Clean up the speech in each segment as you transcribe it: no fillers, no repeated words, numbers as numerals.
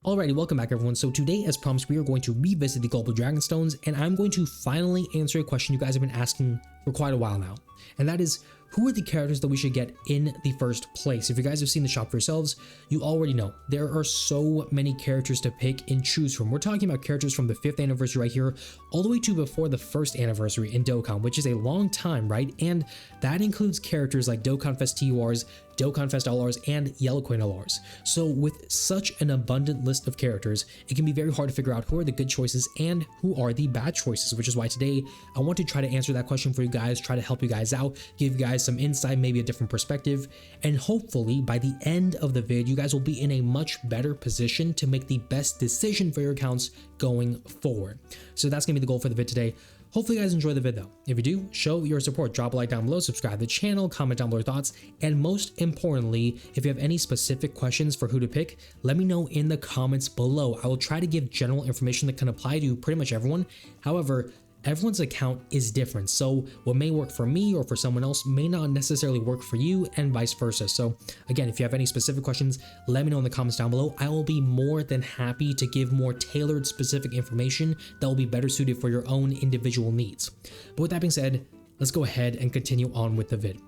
Alrighty, welcome back everyone. So today, as promised, we are going to revisit the Global Dragonstones, and I'm going to finally answer a question you guys have been asking for quite a while now. And that is, who are the characters that we should get in the first place? If you guys have seen the shop for yourselves, you already know there are so many characters to pick and choose from. We're talking about characters from the 5th anniversary right here, all the way to before the 1st anniversary in Dokkan, which is a long time, right? And that includes characters like Dokkan Fest TURs, Dokkan Fest LRs, and Yellow Coin LRs. So with such an abundant list of characters, it can be very hard to figure out who are the good choices and who are the bad choices, which is why today I want to try to answer that question for you guys, try to help you guys out, give you guys some insight, maybe a different perspective, and hopefully by the end of the vid, you guys will be in a much better position to make the best decision for your accounts going forward. So that's gonna be the goal for the vid today. Hopefully you guys enjoy the vid though. If you do, show your support, drop a like down below, subscribe to the channel, comment down below your thoughts, and most importantly, if you have any specific questions for who to pick, let me know in the comments below. I will try to give general information that can apply to pretty much everyone. However, everyone's account is different, so what may work for me or for someone else may not necessarily work for you, and vice versa. So again, if you have any specific questions, let me know in the comments down below. I will be more than happy to give more tailored specific information that will be better suited for your own individual needs. But with that being said, let's go ahead and continue on with the vid.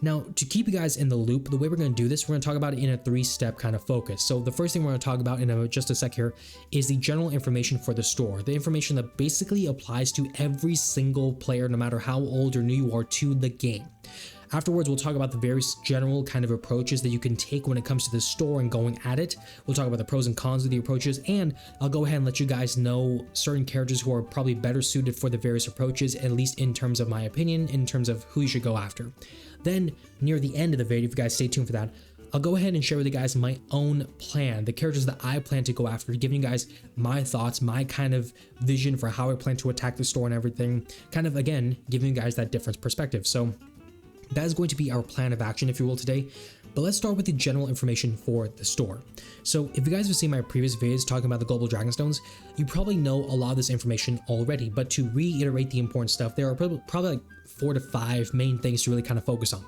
Now, to keep you guys in the loop, the way we're going to do this, we're going to talk about it in a 3-step kind of focus. So the first thing we're going to talk about in just a sec here is the general information for the store, the information that basically applies to every single player, no matter how old or new you are to the game. Afterwards, we'll talk about the various general kind of approaches that you can take when it comes to the store and going at it. We'll talk about the pros and cons of the approaches, and I'll go ahead and let you guys know certain characters who are probably better suited for the various approaches, at least in terms of my opinion, in terms of who you should go after. Then, near the end of the video, if you guys stay tuned for that, I'll go ahead and share with you guys my own plan, the characters that I plan to go after, giving you guys my thoughts, my kind of vision for how I plan to attack the store and everything, kind of, again, giving you guys that different perspective. So that is going to be our plan of action, if you will, today. But let's start with the general information for the store. So if you guys have seen my previous videos talking about the Global Dragonstones, you probably know a lot of this information already, but to reiterate the important stuff, there are probably like 4 to 5 main things to really kind of focus on.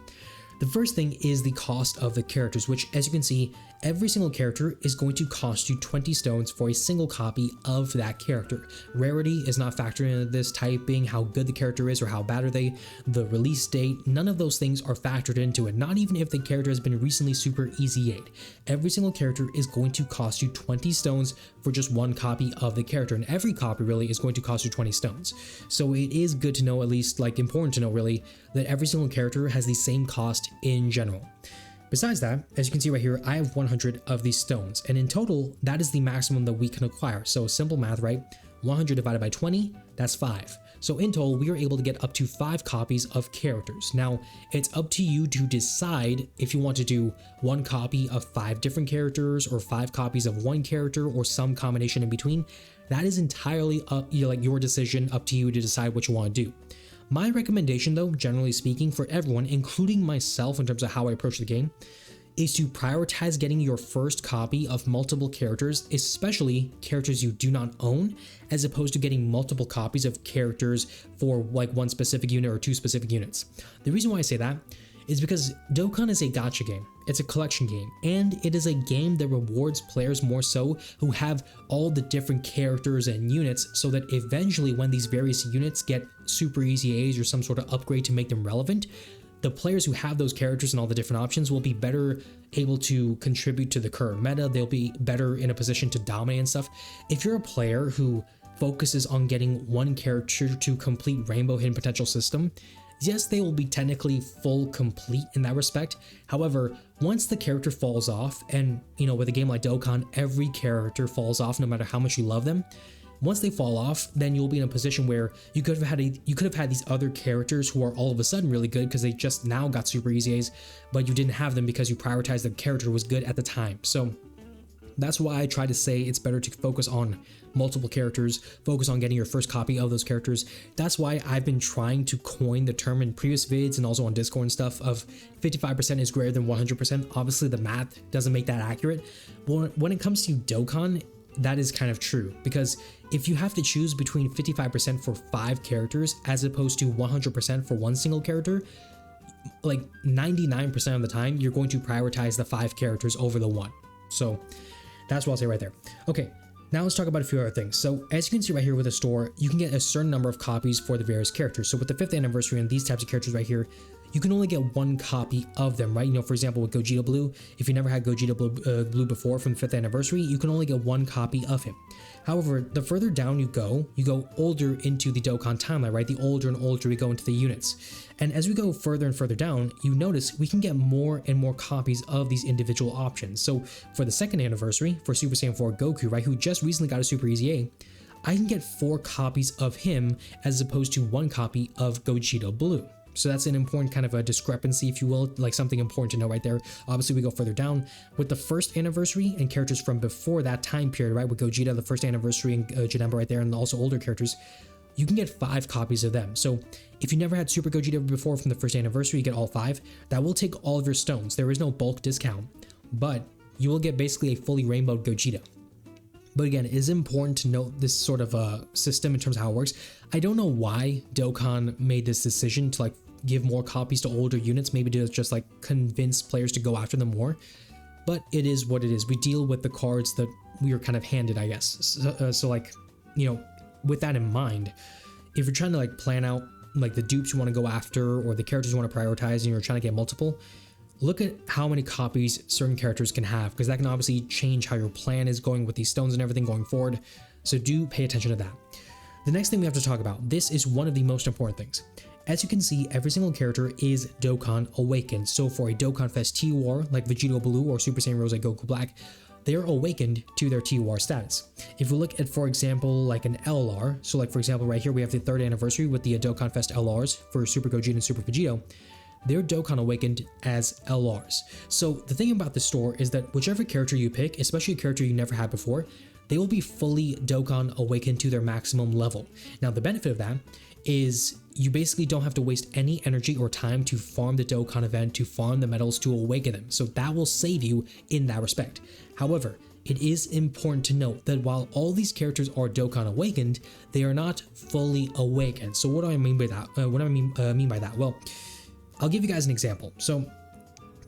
The first thing is the cost of the characters, which, as you can see, every single character is going to cost you 20 stones for a single copy of that character. Rarity is not factored into this, typing, how good the character is or how bad are they, the release date, none of those things are factored into it, not even if the character has been recently super easy-a'd. Every single character is going to cost you 20 stones for just one copy of the character, and every copy really is going to cost you 20 stones. So it is good to know, at least like important to know really, that every single character has the same cost in general. Besides that, as you can see right here, I have 100 of these stones, and in total, that is the maximum that we can acquire. So simple math, right? 100 divided by 20, that's 5. So in total, we are able to get up to 5 copies of characters. Now, it's up to you to decide if you want to do 1 copy of 5 different characters, or 5 copies of 1 character, or some combination in between. That is entirely up, your decision, up to you to decide what you want to do. My recommendation though, generally speaking, for everyone, including myself in terms of how I approach the game, is to prioritize getting your first copy of multiple characters, especially characters you do not own, as opposed to getting multiple copies of characters for like 1 specific unit or 2 specific units. The reason why I say that is because Dokkan is a gacha game, it's a collection game, and it is a game that rewards players more so who have all the different characters and units, so that eventually when these various units get super easy A's or some sort of upgrade to make them relevant, the players who have those characters and all the different options will be better able to contribute to the current meta, they'll be better in a position to dominate and stuff. If you're a player who focuses on getting 1 character to complete Rainbow Hidden Potential system, yes, they will be technically full complete in that respect. However, once the character falls off, and with a game like Dokkan, every character falls off no matter how much you love them. Once they fall off, then you'll be in a position where you could have had these other characters who are all of a sudden really good because they just now got super easy A's, but you didn't have them because you prioritized the character was good at the time. So that's why I try to say it's better to focus on multiple characters, focus on getting your first copy of those characters. That's why I've been trying to coin the term in previous vids and also on Discord and stuff of 55% is greater than 100%. Obviously the math doesn't make that accurate, but when it comes to Dokkan, that is kind of true, because if you have to choose between 55% for 5 characters as opposed to 100% for 1 single character, like 99% of the time, you're going to prioritize the 5 characters over the 1. So That's what I'll say right there. Okay, now let's talk about a few other things. So as you can see right here with the store, you can get a certain number of copies for the various characters. So with the 5th anniversary and these types of characters right here, you can only get one copy of them, right? You know, for example, with Gogeta Blue, if you never had Gogeta Blue before from the 5th anniversary, you can only get one copy of him. However, the further down you go older into the Dokkan timeline, right? The older and older we go into the units. And as we go further and further down, you notice we can get more and more copies of these individual options. So for the 2nd anniversary, for Super Saiyan 4 Goku, right, who just recently got a Super Easy A, I can get 4 copies of him as opposed to 1 copy of Gogeta Blue. So that's an important kind of a discrepancy, if you will, like something important to know right there. Obviously, we go further down with the 1st anniversary and characters from before that time period, right? With Gogeta, the 1st anniversary, and Janemba right there, and also older characters, you can get 5 copies of them. So if you never had Super Gogeta before from the 1st anniversary, you get all 5. That will take all of your stones. There is no bulk discount, but you will get basically a fully rainbowed Gogeta. But again, it is important to note this sort of a system in terms of how it works. I don't know why Dokkan made this decision to like give more copies to older units, maybe to just like convince players to go after them more. But it is what it is. We deal with the cards that we are kind of handed, I guess. So like, you know, with that in mind, if you're trying to like plan out like the dupes you want to go after or the characters you want to prioritize and you're trying to get multiple, look at how many copies certain characters can have, because that can obviously change how your plan is going with these stones and everything going forward. So do pay attention to that. The next thing we have to talk about, this is one of the most important things. As you can see, every single character is Dokkan Awakened. So for a Dokkan Fest T-War, like Vegeta Blue or Super Saiyan Rose Goku Black, they are awakened to their T-War status. If we look at, for example, like an LR, so like for example right here we have the 3rd anniversary with the Dokkan Fest LRs for Super Gogeta and Super Vegito, they're Dokkan Awakened as LRs. So the thing about the store is that whichever character you pick, especially a character you never had before, they will be fully Dokkan Awakened to their maximum level. Now the benefit of that is you basically don't have to waste any energy or time to farm the Dokkan event, to farm the medals to awaken them. So that will save you in that respect. However, it is important to note that while all these characters are Dokkan Awakened, they are not fully awakened. So what do I mean by that? Mean by that? Well, I'll give you guys an example. So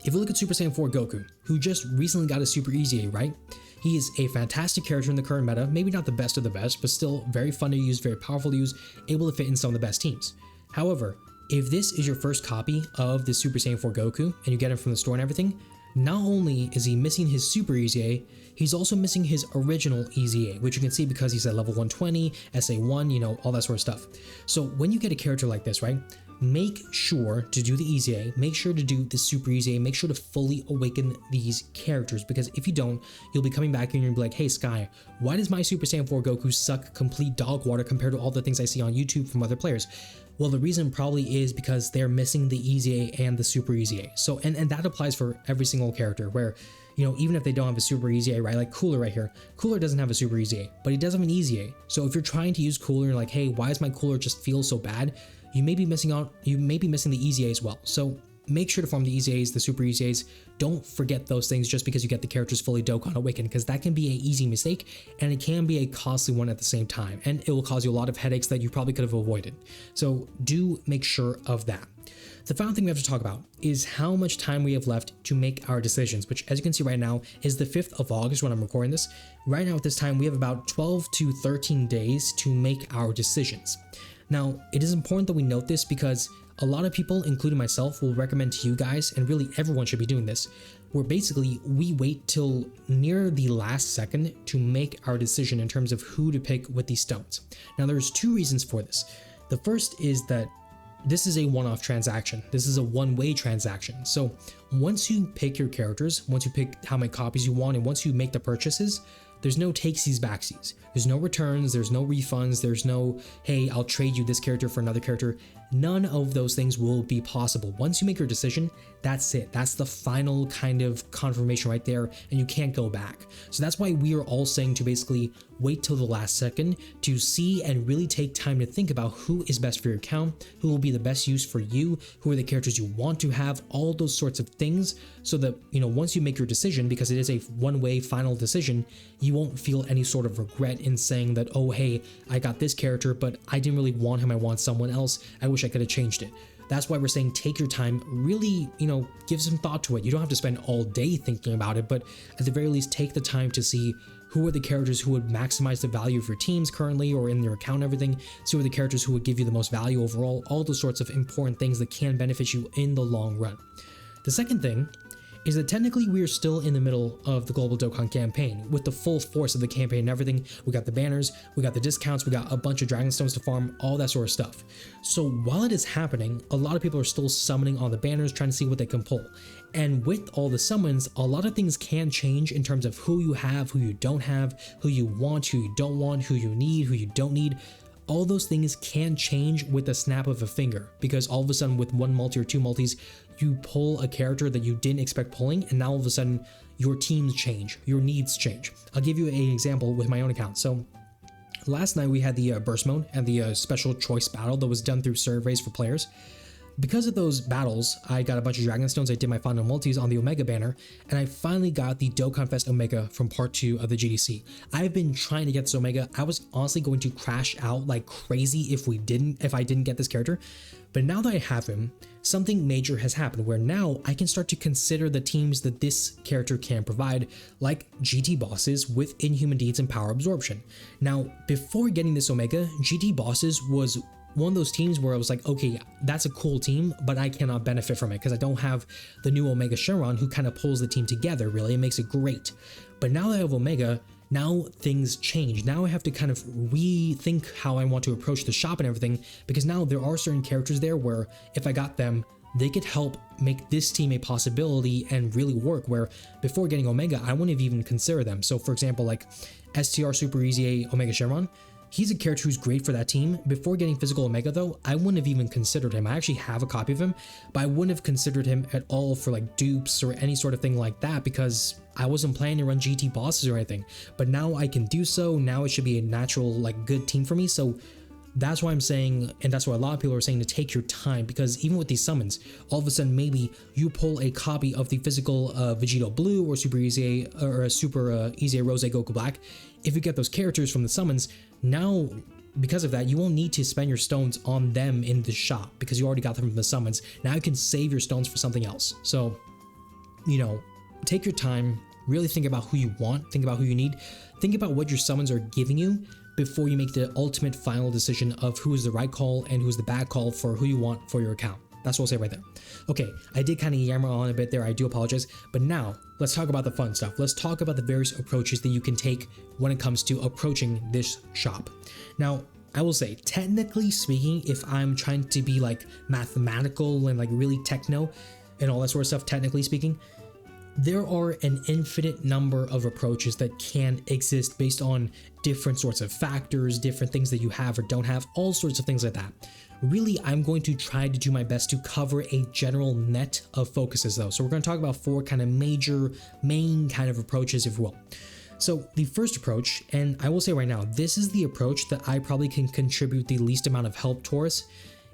if you look at Super Saiyan 4 Goku, who just recently got a Super Easy A, right? He is a fantastic character in the current meta, maybe not the best of the best, but still very fun to use, very powerful to use, able to fit in some of the best teams. However, if this is your first copy of the Super Saiyan 4 Goku and you get him from the store and everything, not only is he missing his Super Easy A, he's also missing his original Easy A, which you can see because he's at level 120, SA1, you know, all that sort of stuff. So when you get a character like this, right, make sure to do the Easy A, make sure to do the Super Easy A, make sure to fully awaken these characters, because if you don't, you'll be coming back and you'll be like, hey Sky, why does my Super Saiyan 4 Goku suck complete dog water compared to all the things I see on YouTube from other players? Well, the reason probably is because they're missing the Easy A and the Super Easy A. So, and that applies for every single character where, you know, even if they don't have a Super Easy A, right? Like Cooler right here. Cooler doesn't have a Super Easy A, but he does have an Easy A. So if you're trying to use Cooler and like, hey, why does my Cooler just feel so bad? You may be missing out, you may be missing the Easy A as well. So make sure to farm the Easy A's, the Super Easy A's. Don't forget those things just because you get the characters fully Dokkan Awakened, because that can be an easy mistake and it can be a costly one at the same time, and it will cause you a lot of headaches that you probably could have avoided. So do make sure of that. The final thing we have to talk about is how much time we have left to make our decisions, which as you can see right now is the 5th of August when I'm recording this. Right now at this time, we have about 12 to 13 days to make our decisions. Now, it is important that we note this because a lot of people, including myself, will recommend to you guys, and really everyone should be doing this, where basically we wait till near the last second to make our decision in terms of who to pick with these stones. Now, there's 2 reasons for this. The first is that this is a one-off transaction. This is a one-way transaction. So once you pick your characters, once you pick how many copies you want, and once you make the purchases, there's no takesies backsies. There's no returns, there's no refunds, there's no, hey, I'll trade you this character for another character. None of those things will be possible. Once you make your decision, that's it. That's the final kind of confirmation right there, and you can't go back. So that's why we are all saying to basically wait till the last second to see and really take time to think about who is best for your account, who will be the best use for you, who are the characters you want to have, all those sorts of things, so that, you know, once you make your decision, because it is a one-way final decision, you won't feel any sort of regret in saying that, oh, hey, I got this character, but I didn't really want him, I want someone else, I wish I could have changed it. That's why we're saying take your time, really, give some thought to it. You don't have to spend all day thinking about it, but at the very least, take the time to see who are the characters who would maximize the value of your teams currently or in your account and everything. See who are the characters who would give you the most value overall, all those sorts of important things that can benefit you in the long run. The second thing is that technically we are still in the middle of the Global Dokkan campaign with the full force of the campaign and everything. We got the banners, we got the discounts, we got a bunch of Dragon Stones to farm, all that sort of stuff. So while it is happening, a lot of people are still summoning on the banners, trying to see what they can pull. And with all the summons, a lot of things can change in terms of who you have, who you don't have, who you want, who you don't want, who you need, who you don't need. All those things can change with a snap of a finger, because all of a sudden with one multi or two multis, you pull a character that you didn't expect pulling, and now all of a sudden your teams change, your needs change. I'll give you an example with my own account. So last night we had the burst mode and the special choice battle that was done through surveys for players. Because of those battles, I got a bunch of Dragon Stones. I did my final multis on the Omega banner, and I finally got the Dokkan Fest Omega from part 2 of the GDC. I've been trying to get this Omega. I was honestly going to crash out like crazy if I didn't get this character. But now that I have him, something major has happened where now I can start to consider the teams that this character can provide, like GT bosses with Inhuman Deeds and Power Absorption. Now, before getting this Omega, GT bosses was one of those teams where I was like, okay, that's a cool team, but I cannot benefit from it because I don't have the new Omega Shenron who kind of pulls the team together, really. It makes it great. But now that I have Omega, now things change. Now I have to kind of rethink how I want to approach the shop and everything, because now there are certain characters there where if I got them, they could help make this team a possibility and really work, where before getting Omega, I wouldn't have even considered them. So for example, like STR Super Easy A Omega Shenron, he's a character who's great for that team. Before getting physical Omega though, I wouldn't have even considered him. I actually have a copy of him, but I wouldn't have considered him at all for like dupes or any sort of thing like that, because I wasn't planning to run GT bosses or anything. But now I can do so. Now it should be a natural, like, good team for me. So that's why I'm saying, and that's why a lot of people are saying, to take your time, because even with these summons, all of a sudden maybe you pull a copy of the physical Vegito Blue or Super Easy A or a Super Easy A Rose Goku Black. If you get those characters from the summons, now because of that, you won't need to spend your stones on them in the shop because you already got them from the summons. Now you can save your stones for something else. So, take your time, really think about who you want, think about who you need, think about what your summons are giving you before you make the ultimate final decision of who is the right call and who's the bad call for who you want for your account. That's what I'll say right there. Okay, I did kind of yammer on a bit there, I do apologize, but now let's talk about the fun stuff. Let's talk about the various approaches that you can take when it comes to approaching this shop. Now, I will say, technically speaking, if I'm trying to be like mathematical and like really techno and all that sort of stuff, technically speaking, there are an infinite number of approaches that can exist based on different sorts of factors, different things that you have or don't have, all sorts of things like that. Really, I'm going to try to do my best to cover a general net of focuses though. So we're going to talk about 4 kind of main kind of approaches, if you will. So the first approach, and I will say right now, this is the approach that I probably can contribute the least amount of help towards,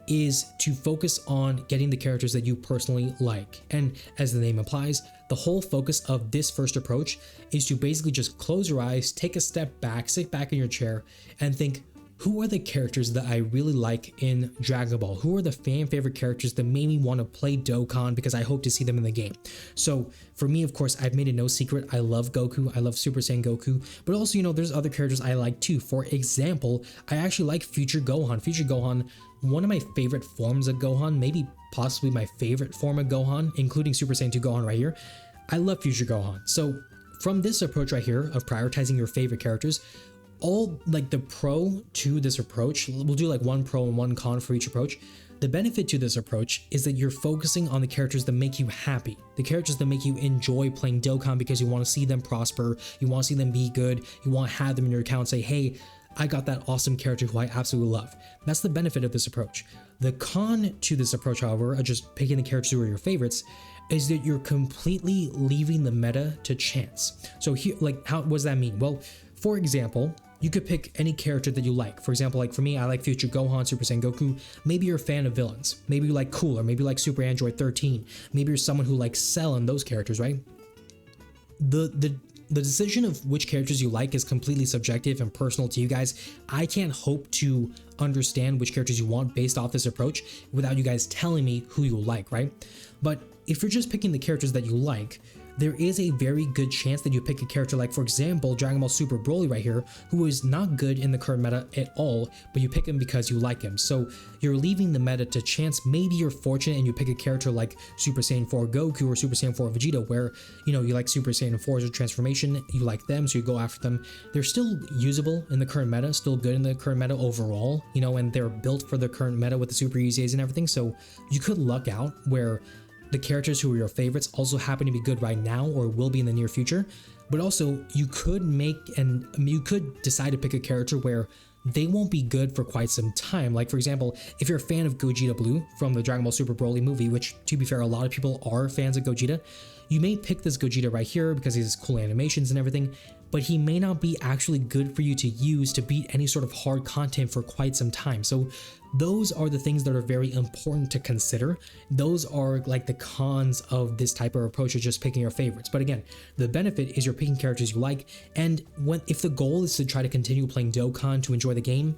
is to focus on getting the characters that you personally like. And as the name implies, the whole focus of this first approach is to basically just close your eyes, take a step back, sit back in your chair, and think, who are the characters that I really like in Dragon Ball? Who are the fan favorite characters that made me want to play Dokkan because I hope to see them in the game? So for me, of course, I've made it no secret, I love Goku, I love Super Saiyan Goku, but also, there's other characters I like too. For example, I actually like Future Gohan. Future Gohan, one of my favorite forms of Gohan, maybe possibly my favorite form of Gohan, including Super Saiyan 2 Gohan right here. I love Future Gohan. So from this approach right here of prioritizing your favorite characters, all like the pro to this approach, we'll do like 1 pro and 1 con for each approach. The benefit to this approach is that you're focusing on the characters that make you happy, the characters that make you enjoy playing Dokkan because you want to see them prosper, you want to see them be good, you want to have them in your account and say, hey, I got that awesome character who I absolutely love. That's the benefit of this approach. The con to this approach, however, of just picking the characters who are your favorites, is that you're completely leaving the meta to chance. So here, like, what does that mean? Well, for example, you could pick any character that you like. For example, like for me, I like Future Gohan, Super Saiyan Goku. Maybe you're a fan of villains. Maybe you like Cooler. Maybe you like Super Android 13. Maybe you're someone who likes Cell and those characters, right? The the decision of which characters you like is completely subjective and personal to you guys. I can't hope to understand which characters you want based off this approach without you guys telling me who you like, right? But if you're just picking the characters that you like, there is a very good chance that you pick a character like, for example, Dragon Ball Super Broly right here, who is not good in the current meta at all, but you pick him because you like him. So you're leaving the meta to chance. Maybe you're fortunate and you pick a character like Super Saiyan 4 Goku or Super Saiyan 4 Vegeta, where, you know, you like Super Saiyan 4's transformation, you like them, so you go after them. They're still usable in the current meta, still good in the current meta overall, you know, and they're built for the current meta with the Super EZAs and everything. So you could luck out where the characters who are your favorites also happen to be good right now or will be in the near future. But also you could decide to pick a character where they won't be good for quite some time. Like, for example, if you're a fan of Gogeta Blue from the Dragon Ball Super Broly movie, which, to be fair, a lot of people are fans of Gogeta, you may pick this Gogeta right here because he has cool animations and everything, but he may not be actually good for you to use to beat any sort of hard content for quite some time. So those are the things that are very important to consider. Those are like the cons of this type of approach of just picking your favorites. But again, the benefit is you're picking characters you like, and if the goal is to try to continue playing Dokkan to enjoy the game,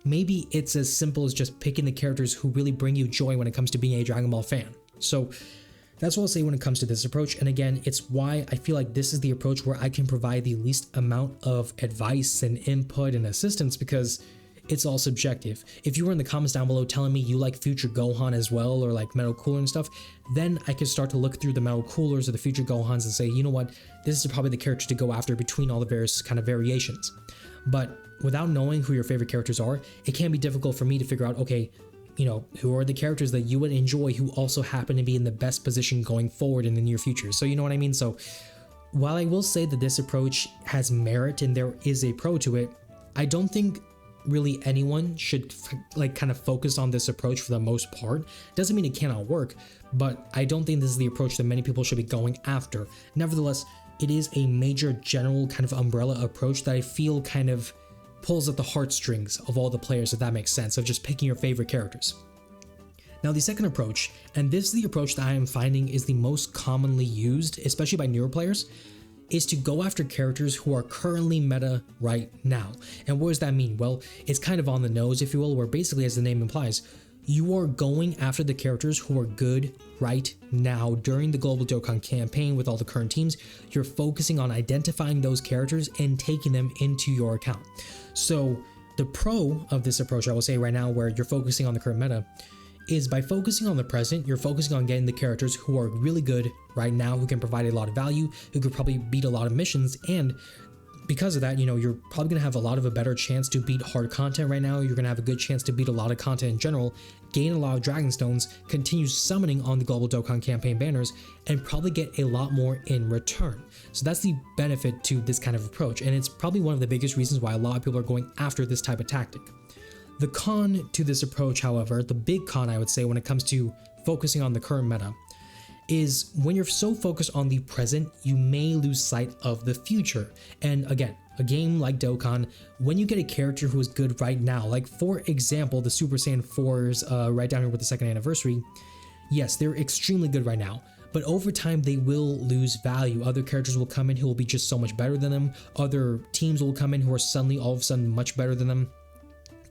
maybe it's as simple as just picking the characters who really bring you joy when it comes to being a Dragon Ball fan. So that's what I'll say when it comes to this approach. And again, it's why I feel like this is the approach where I can provide the least amount of advice and input and assistance, because it's all subjective. If you were in the comments down below telling me you like Future Gohan as well, or like Metal Cooler and stuff, then I could start to look through the Metal Coolers or the Future Gohans and say, you know what, this is probably the character to go after between all the various kind of variations. But without knowing who your favorite characters are, it can be difficult for me to figure out, okay, you know, who are the characters that you would enjoy who also happen to be in the best position going forward in the near future. So you know what I mean? So while I will say that this approach has merit and there is a pro to it, I don't think really anyone should like kind of focus on this approach for the most part. Doesn't mean it cannot work, but I don't think this is the approach that many people should be going after. Nevertheless, it is a major general kind of umbrella approach that I feel kind of pulls at the heartstrings of all the players, if that makes sense, of just picking your favorite characters. Now the second approach, and this is the approach that I am finding is the most commonly used, especially by newer players, is to go after characters who are currently meta right now. And what does that mean? Well, it's kind of on the nose, if you will, where basically, as the name implies, you are going after the characters who are good right now during the Global Dokkan campaign with all the current teams. You're focusing on identifying those characters and taking them into your account. So the pro of this approach, I will say right now, where you're focusing on the current meta, is by focusing on the present, you're focusing on getting the characters who are really good right now, who can provide a lot of value, who could probably beat a lot of missions, and because of that, you know, you're probably going to have a better chance to beat hard content right now. You're going to have a good chance to beat a lot of content in general, gain a lot of Dragon Stones, continue summoning on the Global Dokkan campaign banners, and probably get a lot more in return. So that's the benefit to this kind of approach, and it's probably one of the biggest reasons why a lot of people are going after this type of tactic. The con to this approach, however, the big con I would say when it comes to focusing on the current meta, is when you're so focused on the present, you may lose sight of the future. And again, a game like Dokkan, when you get a character who is good right now, like for example, the Super Saiyan 4s right down here with the 2nd anniversary, yes, they're extremely good right now, but over time they will lose value. Other characters will come in who will be just so much better than them. Other teams will come in who are suddenly all of a sudden much better than them.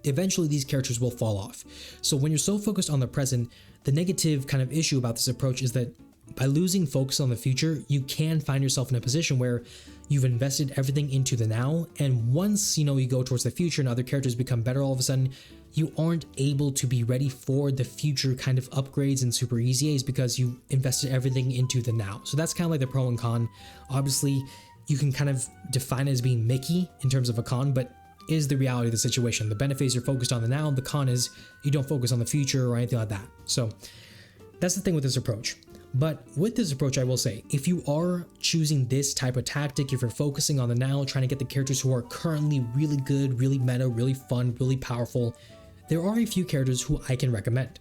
Eventually these characters will fall off. So when you're so focused on the present, the negative kind of issue about this approach is that by losing focus on the future, you can find yourself in a position where you've invested everything into the now, and once you go towards the future and other characters become better all of a sudden, you aren't able to be ready for the future kind of upgrades and super EZAs because you invested everything into the now. So that's kind of like the pro and con. Obviously, you can kind of define it as being Mickey in terms of a con, but is the reality of the situation. The benefit is you're focused on the now, the con is you don't focus on the future or anything like that. So that's the thing with this approach. But with this approach, I will say, if you are choosing this type of tactic, if you're focusing on the now, trying to get the characters who are currently really good, really meta, really fun, really powerful, there are a few characters who I can recommend.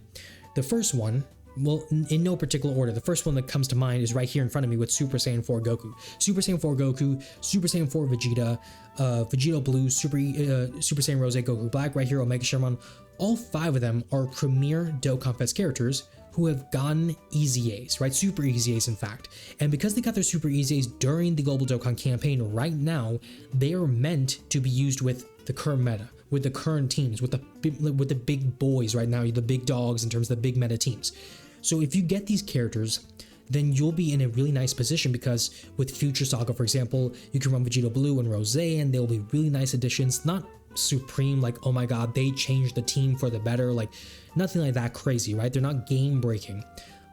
The first one, well, in no particular order, the first one that comes to mind is right here in front of me with Super Saiyan 4 Goku. Super Saiyan 4 Goku, Super Saiyan 4 Vegeta, Vegeta Blue, Super Saiyan Rose Goku Black, right here, Omega Shenron. All 5 of them are premier Dokkan Fest characters who have gotten easy A's, right? Super easy A's, in fact. And because they got their super easy A's during the Global Dokkan campaign right now, they are meant to be used with the current meta, with the current teams, with the big boys right now, the big dogs in terms of the big meta teams. So if you get these characters, then you'll be in a really nice position, because with Future Saga, for example, you can run Vegeta Blue and Rose, and they'll be really nice additions. Not supreme, like, oh my god, they changed the team for the better, like nothing like that crazy, right? They're not game breaking,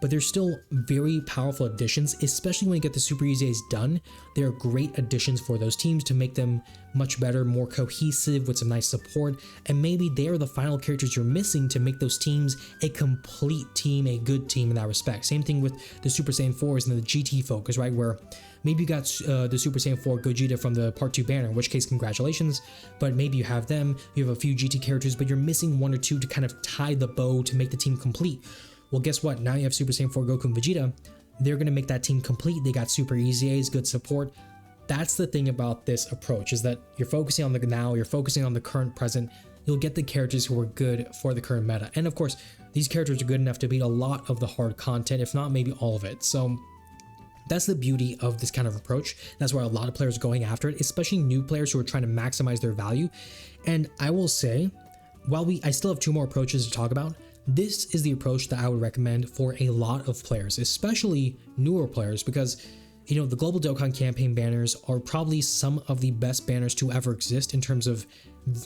but they're still very powerful additions, especially when you get the Super Easy A's done. They're great additions for those teams to make them much better, more cohesive with some nice support, and maybe they're the final characters you're missing to make those teams a complete team, a good team in that respect. Same thing with the Super Saiyan 4s and the GT focus, right? Where maybe you got the Super Saiyan 4 Gogeta from the Part 2 banner, in which case congratulations, but maybe you have them, you have a few GT characters, but you're missing one or two to kind of tie the bow to make the team complete. Well, guess what? Now you have Super Saiyan 4 Goku and Vegeta. They're going to make that team complete. They got super easy A's, good support. That's the thing about this approach, is that you're focusing on the now, you're focusing on the current present. You'll get the characters who are good for the current meta. And of course, these characters are good enough to beat a lot of the hard content, if not maybe all of it. So that's the beauty of this kind of approach. That's why a lot of players are going after it, especially new players who are trying to maximize their value. And I will say, while I still have two more approaches to talk about, this is the approach that I would recommend for a lot of players, especially newer players, because, you know, the Global Dokkan campaign banners are probably some of the best banners to ever exist in terms of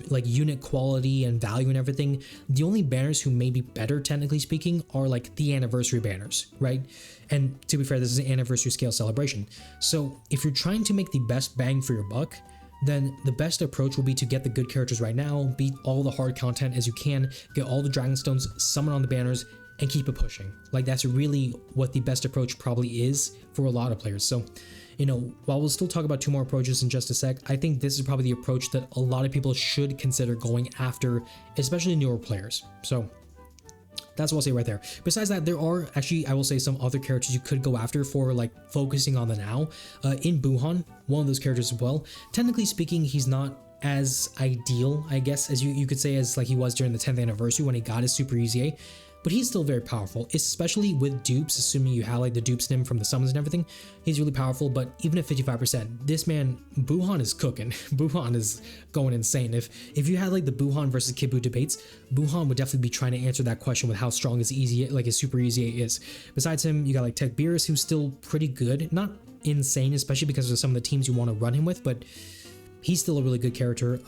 like unit quality and value and everything. The only banners who may be better, technically speaking, are like the anniversary banners, right? And to be fair, this is an anniversary scale celebration. So if you're trying to make the best bang for your buck, then the best approach will be to get the good characters right now, beat all the hard content as you can, get all the Dragon Stones, summon on the banners, and keep it pushing. Like, that's really what the best approach probably is for a lot of players. So, you know, while we'll still talk about two more approaches in just a sec, I think this is probably the approach that a lot of people should consider going after, especially newer players. So that's what I'll say right there. Besides that, there are actually, I will say, some other characters you could go after for like focusing on the now. In Buhan, one of those characters as well. Technically speaking, he's not as ideal, I guess, as you could say, as like he was during the 10th anniversary when he got his Super Easy A. But he's still very powerful, especially with dupes, assuming you highlight the dupes in him from the summons and everything. He's really powerful, but even at 55%, this man, Buhan is cooking. Buhan is going insane. If you had like the Buhan versus Kid Buu debates, Buhan would definitely be trying to answer that question with how strong his Super Easy A is. Besides him, you got like Tech Beerus, who's still pretty good. Not insane, especially because of some of the teams you want to run him with, but he's still a really good character.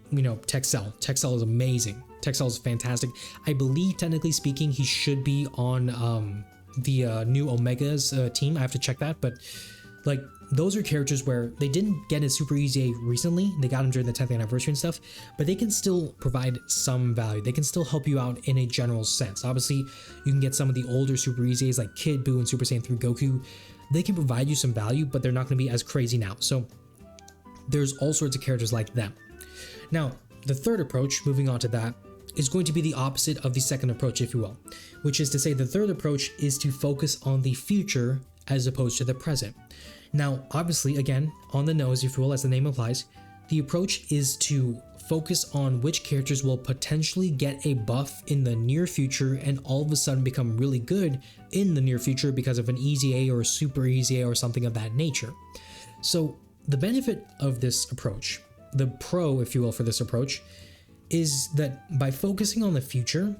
You know, Texel is amazing. Texel is fantastic. I believe, technically speaking, he should be on the new Omega's team. I have to check that, but like, those are characters where they didn't get a Super Easy A recently. They got him during the 10th anniversary and stuff, but they can still provide some value. They can still help you out in a general sense. Obviously, you can get some of the older Super Easy A's like Kid Buu and Super Saiyan 3 Goku. They can provide you some value, but they're not going to be as crazy now. So there's all sorts of characters like them. Now, the third approach, moving on to that, is going to be the opposite of the second approach, if you will, which is to say the third approach is to focus on the future as opposed to the present. Now, obviously, again, on the nose, if you will, as the name implies, the approach is to focus on which characters will potentially get a buff in the near future and all of a sudden become really good in the near future because of an Easy A or a Super Easy A or something of that nature. So the benefit of this approach, the pro, if you will, for this approach, is that by focusing on the future,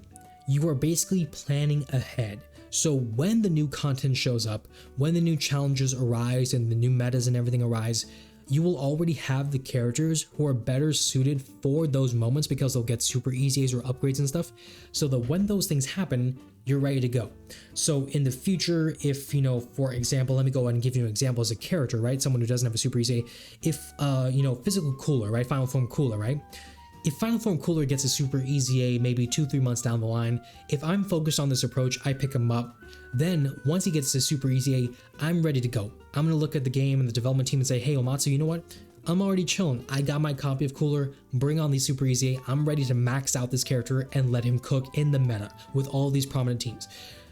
you are basically planning ahead. So when the new content shows up, when the new challenges arise and the new metas and everything arise, you will already have the characters who are better suited for those moments because they'll get Super Easy A's or upgrades and stuff, so that when those things happen, you're ready to go. So in the future, if, you know, for example, let me go ahead and give you an example as a character, right? Someone who doesn't have a Super Easy A. If, you know, Physical Cooler, right? Final Form Cooler, right? If Final Form Cooler gets a Super Easy A maybe 2-3 months down the line, if I'm focused on this approach, I pick him up. Then once he gets a Super Easy A, I'm ready to go. I'm going to look at the game and the development team and say, hey, Omatsu, you know what? I'm already chilling. I got my copy of Cooler, bring on the Super Easy A. I'm ready to max out this character and let him cook in the meta with all these prominent teams.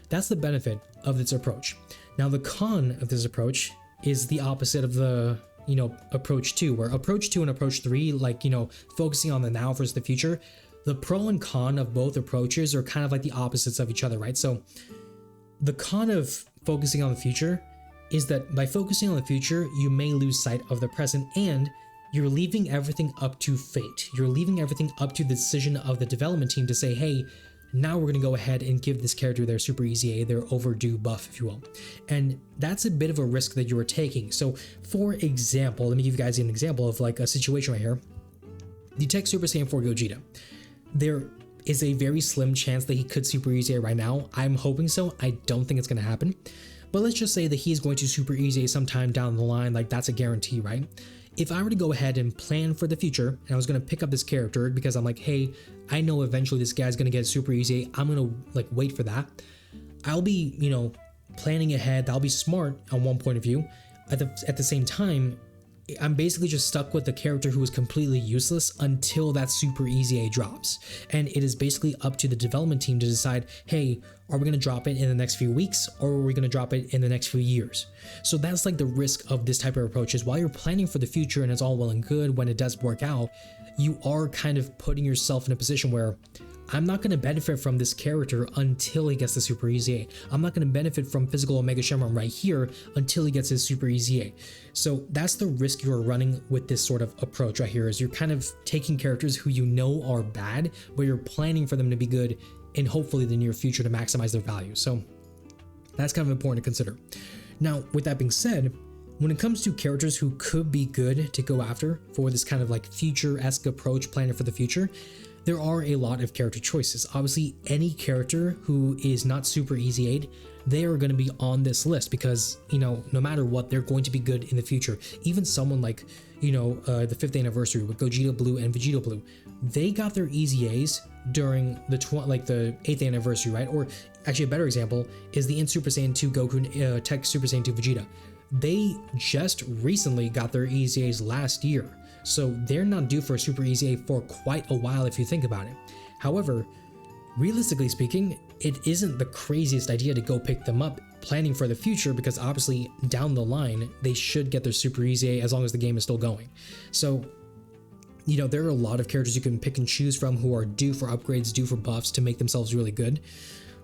That's the benefit of this approach. Now, the con of this approach is the opposite of the, you know, approach 2, where approach 2 and approach 3, like, you know, focusing on the now versus the future, the pro and con of both approaches are kind of like the opposites of each other, right? So the con of focusing on the future is that by focusing on the future, you may lose sight of the present, and you're leaving everything up to fate. You're leaving everything up to the decision of the development team to say, hey, now we're going to go ahead and give this character their Super Easy A, their overdue buff, if you will. And that's a bit of a risk that you are taking. So for example, let me give you guys an example of like a situation right here. Detect Super Saiyan 4 Gogeta. There is a very slim chance that he could Super Easy A right now. I'm hoping so. I don't think it's going to happen. But let's just say that he's going to Super Easy A sometime down the line, like that's a guarantee, right? If I were to go ahead and plan for the future, and I was going to pick up this character because I'm like, hey, I know eventually this guy's going to get Super Easy A, I'm going to like wait for that. I'll be, you know, planning ahead. I'll be smart on one point of view. At the same time, I'm basically just stuck with the character who is completely useless until that Super Easy A drops. And it is basically up to the development team to decide, hey, are we going to drop it in the next few weeks, or are we going to drop it in the next few years? So that's like the risk of this type of approach, is while you're planning for the future and it's all well and good, when it does work out, you are kind of putting yourself in a position where I'm not going to benefit from this character until he gets the Super Easy A. I'm not going to benefit from physical Omega Shenron right here until he gets his Super Easy A. So that's the risk you're running with this sort of approach right here, is you're kind of taking characters who you know are bad, but you're planning for them to be good in hopefully the near future to maximize their value. So that's kind of important to consider. Now, with that being said, when it comes to characters who could be good to go after for this kind of like future-esque approach, planning for the future, there are a lot of character choices. Obviously, any character who is not Super Easy Aid, they are going to be on this list because, you know, no matter what, they're going to be good in the future. Even someone like, you know, the 5th anniversary with Gogeta Blue and Vegeta Blue, they got their Easy A's during the 8th anniversary, right? Or actually, a better example is the in Super Saiyan 2 Goku Tech Super Saiyan 2 Vegeta. They just recently got their Easy A's last year. So they're not due for a Super Easy A for quite a while if you think about it. However, realistically speaking, it isn't the craziest idea to go pick them up planning for the future, because obviously down the line, they should get their Super Easy A as long as the game is still going. So, you know, there are a lot of characters you can pick and choose from who are due for upgrades, due for buffs to make themselves really good.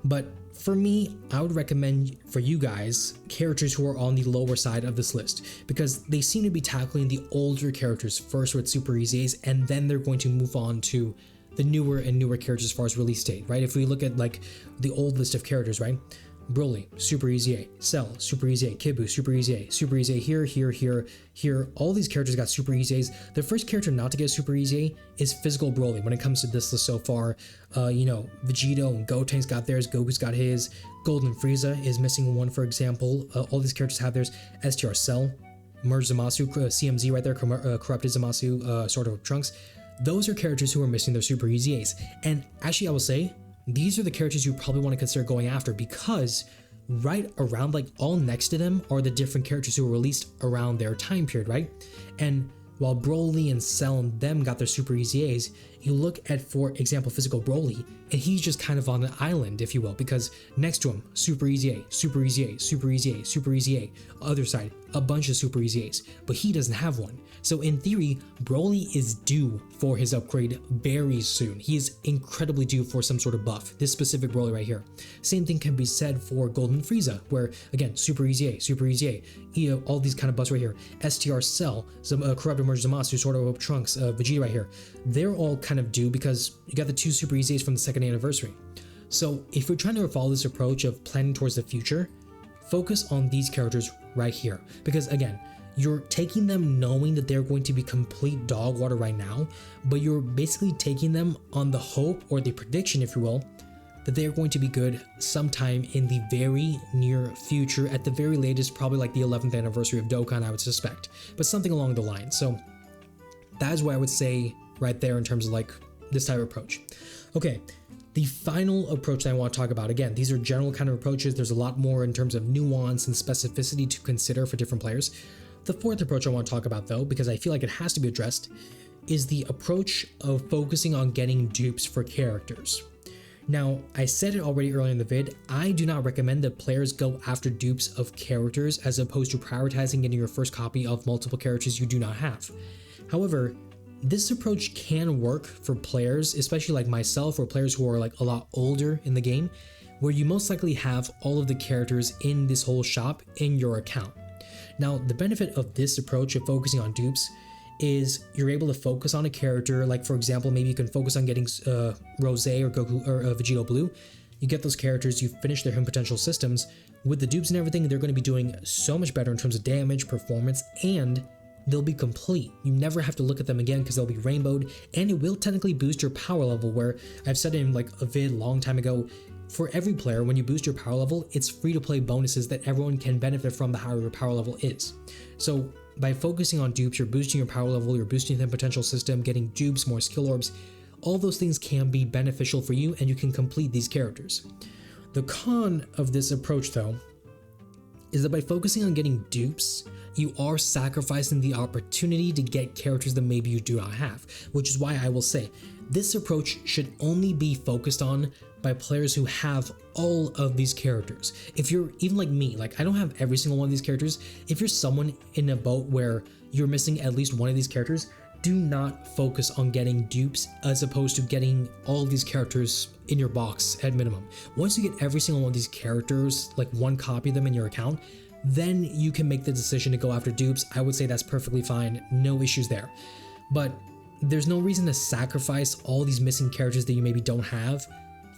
But for me, I would recommend for you guys characters who are on the lower side of this list, because they seem to be tackling the older characters first with Super Easy A's, and then they're going to move on to the newer and newer characters as far as release date, right? If we look at like the old list of characters, right? Broly, Super Easy A, Cell, Super Easy A, Kibu, Super Easy A, Super Easy A here. All these characters got Super Easy A's. The first character not to get Super Easy A is Physical Broly when it comes to this list so far. You know, Vegito and Gotenks got theirs, Goku's got his, Golden Frieza is missing one, for example. All these characters have theirs. STR Cell, Merge Zamasu, CMZ right there, Corrupted Zamasu, sort of Trunks. Those are characters who are missing their Super Easy A's. And actually, I will say, these are the characters you probably want to consider going after, because right around, like all next to them, are the different characters who were released around their time period, right? And while Broly and Cell and them got their Super Easy A's, you look at, for example, Physical Broly, and he's just kind of on an island, if you will, because next to him, Super Easy A, Super Easy A, Super Easy A, Super Easy A, other side, a bunch of Super Easy A's, but he doesn't have one. So in theory, Broly is due for his upgrade very soon. He is incredibly due for some sort of buff, this specific Broly right here. Same thing can be said for Golden Frieza, where again, Super Easy A, Super Easy A, you know, all these kind of buffs right here. STR Cell, some Corrupted Merge Zamasu, sort of Trunks, Vegeta right here. They're all kind of due because you got the 2 Super Easy A's from the 2nd anniversary. So if you're trying to follow this approach of planning towards the future, focus on these characters right here. Because again, you're taking them knowing that they're going to be complete dog water right now, but you're basically taking them on the hope, or the prediction, if you will, that they're going to be good sometime in the very near future, at the very latest, probably like the 11th anniversary of Dokkan, I would suspect, but something along the line. So that is what I would say right there in terms of like this type of approach. Okay, the final approach that I want to talk about, again, these are general kind of approaches. There's a lot more in terms of nuance and specificity to consider for different players. The fourth approach I want to talk about, though, because I feel like it has to be addressed, is the approach of focusing on getting dupes for characters. Now, I said it already earlier in the vid, I do not recommend that players go after dupes of characters as opposed to prioritizing getting your first copy of multiple characters you do not have. However, this approach can work for players, especially like myself or players who are like a lot older in the game, where you most likely have all of the characters in this whole shop in your account. Now, the benefit of this approach of focusing on dupes is you're able to focus on a character, like for example, maybe you can focus on getting Rose or Goku or Vegito Blue. You get those characters, you finish their hidden potential systems. With the dupes and everything, they're going to be doing so much better in terms of damage, performance, and they'll be complete. You never have to look at them again because they'll be rainbowed, and it will technically boost your power level, where I've said in like a vid long time ago, for every player, when you boost your power level, it's free to play bonuses that everyone can benefit from the higher your power level is. So by focusing on dupes, you're boosting your power level, you're boosting the potential system, getting dupes, more skill orbs. All those things can be beneficial for you, and you can complete these characters. The con of this approach, though, is that by focusing on getting dupes, you are sacrificing the opportunity to get characters that maybe you do not have, which is why I will say this approach should only be focused on by players who have all of these characters. If you're even like me, like I don't have every single one of these characters. If you're someone in a boat where you're missing at least one of these characters, do not focus on getting dupes as opposed to getting all of these characters in your box at minimum. Once you get every single one of these characters, like one copy of them in your account, then you can make the decision to go after dupes. I would say that's perfectly fine, no issues there. But there's no reason to sacrifice all these missing characters that you maybe don't have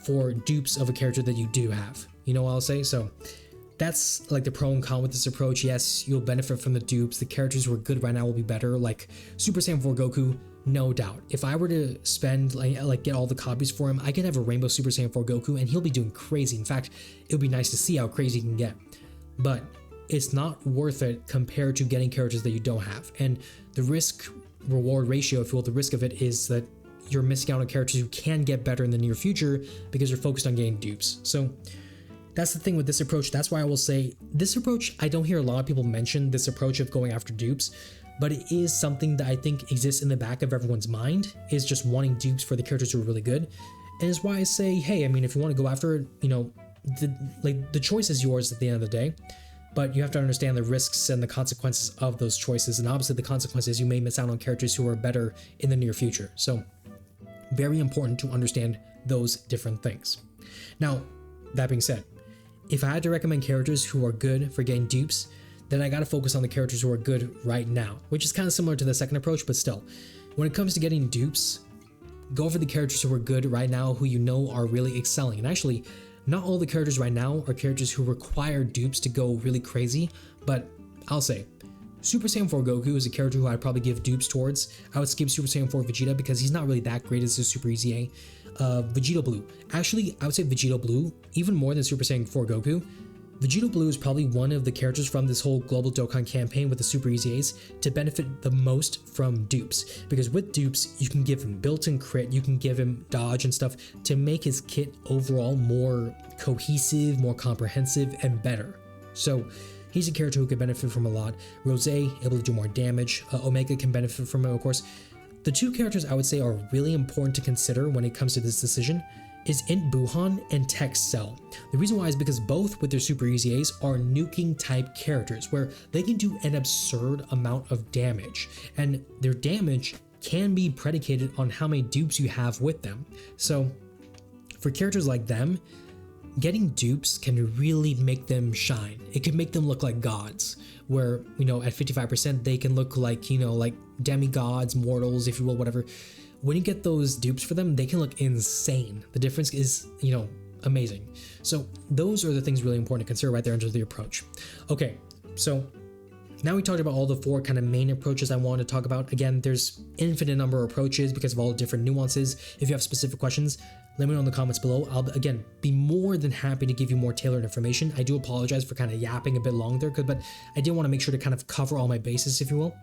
for dupes of a character that you do have. You know what I'll say? So that's like the pro and con with this approach. Yes, you'll benefit from the dupes. The characters who are good right now will be better, like Super Saiyan 4 Goku, no doubt. If I were to spend like get all the copies for him, I could have a Rainbow Super Saiyan 4 Goku and he'll be doing crazy. In fact, it would be nice to see how crazy he can get. But it's not worth it compared to getting characters that you don't have. And the risk reward ratio, if you will, the risk of it is that you're missing out on characters who can get better in the near future because you're focused on getting dupes. So that's the thing with this approach. That's why I will say this approach, I don't hear a lot of people mention this approach of going after dupes, but it is something that I think exists in the back of everyone's mind, is just wanting dupes for the characters who are really good. And it's why I say, hey, I mean, if you want to go after it, you know, the choice is yours at the end of the day, but you have to understand the risks and the consequences of those choices. And obviously the consequences, you may miss out on characters who are better in the near future. So very important to understand those different things. Now, that being said, if I had to recommend characters who are good for getting dupes, then I gotta focus on the characters who are good right now, which is kind of similar to the second approach, but still. When it comes to getting dupes, go for the characters who are good right now, who you know are really excelling. And actually, not all the characters right now are characters who require dupes to go really crazy, but I'll say, Super Saiyan 4 Goku is a character who I'd probably give dupes towards. I would skip Super Saiyan 4 Vegeta because he's not really that great as a Super Easy A. Vegito Blue. Actually, I would say Vegito Blue, even more than Super Saiyan 4 Goku. Vegito Blue is probably one of the characters from this whole global Dokkan campaign with the Super Easy A's to benefit the most from dupes. Because with dupes, you can give him built-in crit, you can give him dodge and stuff to make his kit overall more cohesive, more comprehensive, and better. So he's a character who could benefit from a lot. Rose, able to do more damage. Omega can benefit from him, of course. The two characters I would say are really important to consider when it comes to this decision is Int Buhan and Tech Cell. The reason why is because both with their Super Easy A's are nuking type characters where they can do an absurd amount of damage, and their damage can be predicated on how many dupes you have with them. So for characters like them, getting dupes can really make them shine. It can make them look like gods, where, you know, at 55% they can look like, you know, like demigods, mortals, if you will, whatever. When you get those dupes for them, they can look insane. The difference is, you know, amazing. So those are the things really important to consider right there under the approach. Okay, so now we talked about all the four kind of main approaches I wanted to talk about. Again, there's infinite number of approaches because of all the different nuances. If you have specific questions, let me know in the comments below. I'll, again, be more than happy to give you more tailored information. I do apologize for kind of yapping a bit long there, but I did want to make sure to kind of cover all my bases, if you will.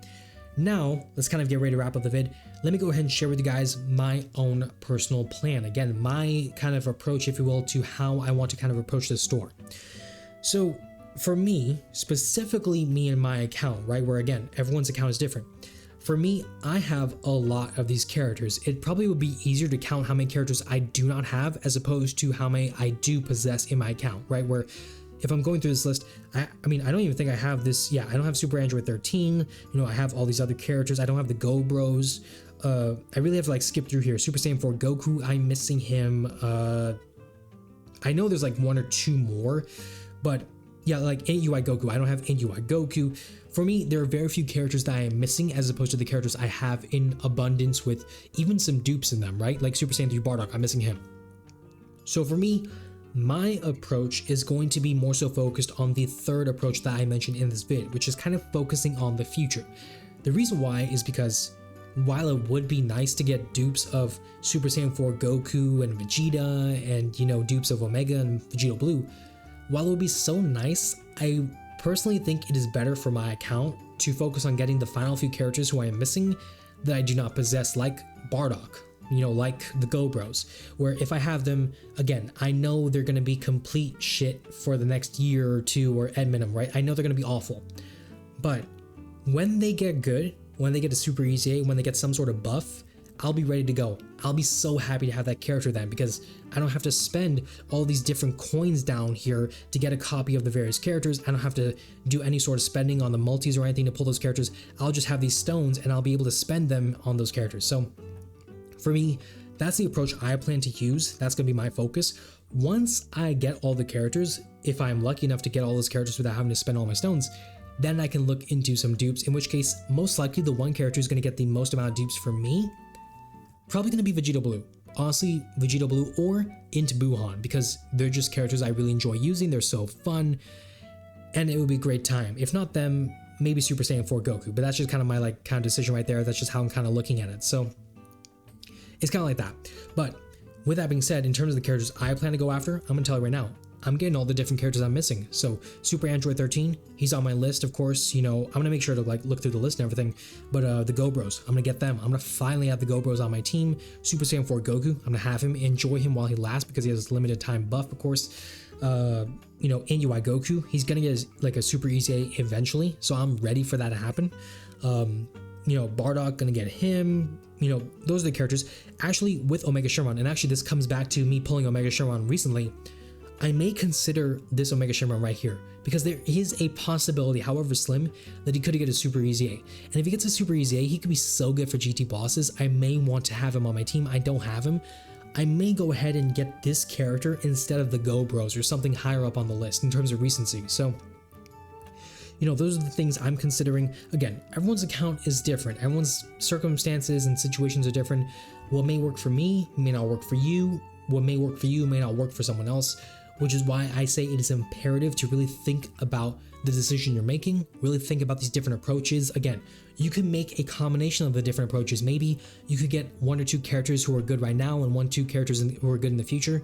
Now, let's kind of get ready to wrap up the vid. Let me go ahead and share with you guys my own personal plan. Again, my kind of approach, if you will, to how I want to kind of approach this store. So for me, specifically me and my account, right, where again, everyone's account is different. For me, I have a lot of these characters. It probably would be easier to count how many characters I do not have as opposed to how many I do possess in my account, right? Where if I'm going through this list, I mean, I don't even think I have this. Yeah, I don't have Super Android 13. You know, I have all these other characters. I don't have the Go Bros. I really have to like skip through here. Super Saiyan 4 Goku, I'm missing him. I know there's like 1 or 2 more, but yeah, like Ain't UI Goku. I don't have Ain't UI Goku. For me, there are very few characters that I am missing as opposed to the characters I have in abundance with even some dupes in them, right? Like Super Saiyan 3 Bardock, I'm missing him. So for me, my approach is going to be more so focused on the third approach that I mentioned in this vid, which is kind of focusing on the future. The reason why is because while it would be nice to get dupes of Super Saiyan 4 Goku and Vegeta and, you know, dupes of Omega and Vegeta Blue, while it would be so nice, I personally think it is better for my account to focus on getting the final few characters who I am missing that I do not possess, like Bardock, you know, like the Go Bros, where if I have them, again, I know they're going to be complete shit for the next year or 2 or at minimum, right? I know they're going to be awful. But when they get good, when they get a super EZA, when they get some sort of buff, I'll be ready to go. I'll be so happy to have that character then, because I don't have to spend all these different coins down here to get a copy of the various characters. I don't have to do any sort of spending on the multis or anything to pull those characters. I'll just have these stones and I'll be able to spend them on those characters. So for me, that's the approach I plan to use. That's going to be my focus. Once I get all the characters, if I'm lucky enough to get all those characters without having to spend all my stones, then I can look into some dupes, in which case, most likely the one character is going to get the most amount of dupes for me, probably going to be Vegeta Blue. Honestly, Vegeta Blue or into Buhan, because they're just characters I really enjoy using. They're so fun, and it would be a great time. If not them, maybe Super Saiyan 4 Goku, but that's just kind of my like kind of decision right there. That's just how I'm kind of looking at it. So it's kind of like that. But with that being said, in terms of the characters I plan to go after, I'm going to tell you right now, I'm getting all the different characters I'm missing. So Super Android 13, he's on my list, of course. You know, I'm gonna make sure to like look through the list and everything. But the Go Bros, I'm gonna get them. I'm gonna finally have the Go Bros on my team. Super Saiyan 4 Goku, I'm gonna have him, enjoy him while he lasts because he has this limited time buff, of course. You know, Ain't UI Goku, he's gonna get like a super EZA eventually, so I'm ready for that to happen. You know, Bardock, gonna get him. You know, those are the characters. Actually, with Omega Shenron, and actually this comes back to me pulling Omega Shenron recently, I may consider this Omega Shenron right here, because there is a possibility, however slim, that he could get a super EZA. And if he gets a super EZA, he could be so good for GT bosses. I may want to have him on my team. I don't have him. I may go ahead and get this character instead of the Go Bros or something higher up on the list in terms of recency. So, you know, those are the things I'm considering. Again, everyone's account is different. Everyone's circumstances and situations are different. What may work for me may not work for you. What may work for you may not work for someone else, which is why I say it is imperative to really think about the decision you're making, really think about these different approaches. Again, you can make a combination of the different approaches. Maybe you could get 1 or 2 characters who are good right now and 1 or 2 characters who are good in the future.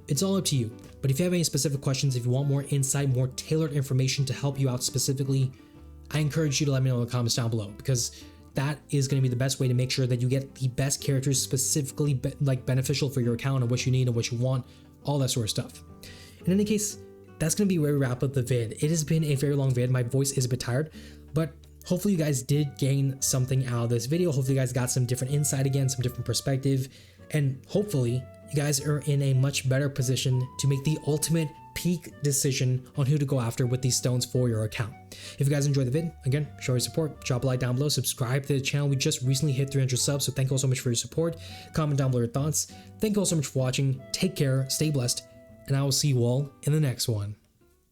It's all up to you. But if you have any specific questions, if you want more insight, more tailored information to help you out specifically, I encourage you to let me know in the comments down below, because that is going to be the best way to make sure that you get the best characters specifically beneficial for your account and what you need and what you want, all that sort of stuff. In any case, that's going to be where we wrap up the vid. It has been a very long vid. My voice is a bit tired, but hopefully you guys did gain something out of this video. Hopefully you guys got some different insight again, some different perspective, and hopefully you guys are in a much better position to make the ultimate peak decision on who to go after with these stones for your account. If you guys enjoyed the vid, again, show your support, drop a like down below, subscribe to the channel. We just recently hit 300 subs, so thank you all so much for your support. Comment down below your thoughts. Thank you all so much for watching. Take care, stay blessed, and I will see you all in the next one.